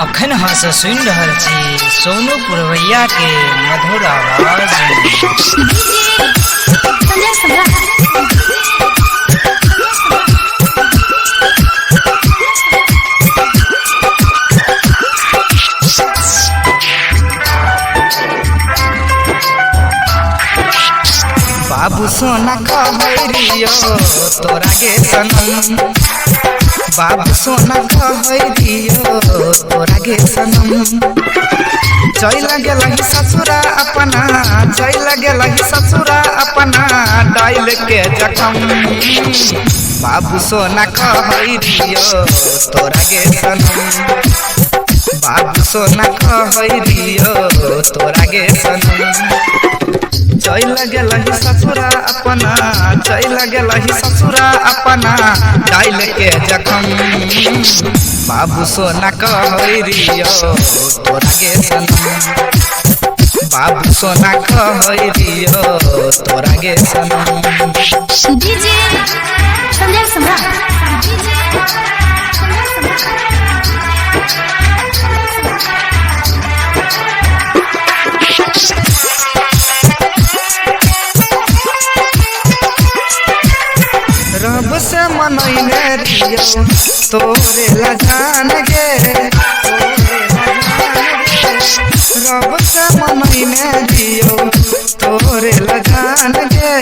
अखन हस सुन रहल छी सोनू पुरवैया के मधुर आवाज बाबू सोना कहरियो तोरा गे सनम बाबू सोना कहरियो तोरा गे सनम चल गेलही ससुरा अपना चल गेलही ससुरा अपना डाइल के जखम बाबू सोना कहरियो तोरा गे सनम बाबू सोना कहरियो तोरा गे सनम चल गेलही ससुरा अपना चल गेलही ससुरा अपना डाइल के जखम बाबू सोना कहरियो तोरा गे सनम बाबू सोना कहरियो तोरा गे सनम डीजे संजय सम्राट रब से मनैने रियो तोरे ला जान गे रब से मनैने रियो तोरे ला जान गे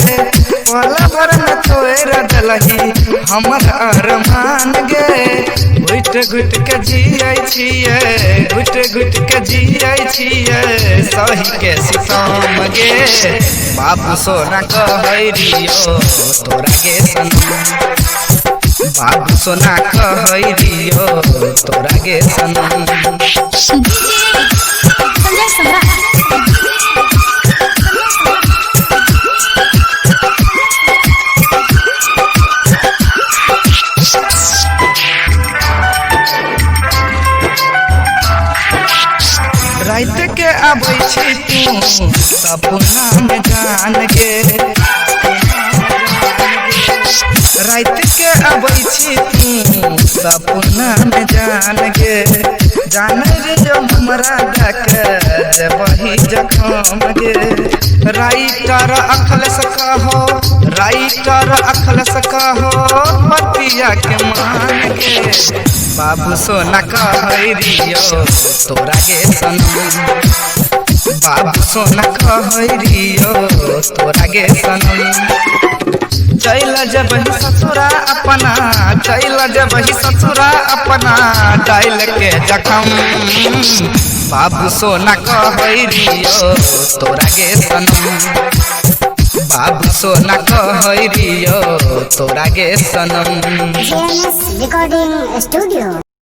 वाला भर में तोरा दलही हमर अरमान गे घुट घुट के जियै छियै घुट घुट के जियै छियै सही के सितम गे बाबू सोना कहरियो तोरा गे सनम बाबू सोना कहरियो तोरा गे सनम डीजे संजय सम्राट रात के आबै छी तू सपना में जान गे रात के आबै छी तू सपना में जान गे जान रे जो हमरा देख देबही जखम गे राइटर अखलस कहो राइटर अखलस कहो पतिया के मान गे बाबू सोना कहरियो तोरा गे सनम बाबू सोना कहरियो तोरा गे सनम चल जबही ससुरा अपना चल जबही ससुरा अपना डाइल के जखम बाबू सोना कहरियो तोरा गे सनम बाबू सोना कहरियो तोरा गे सनम रिकॉर्डिंग स्टूडियो।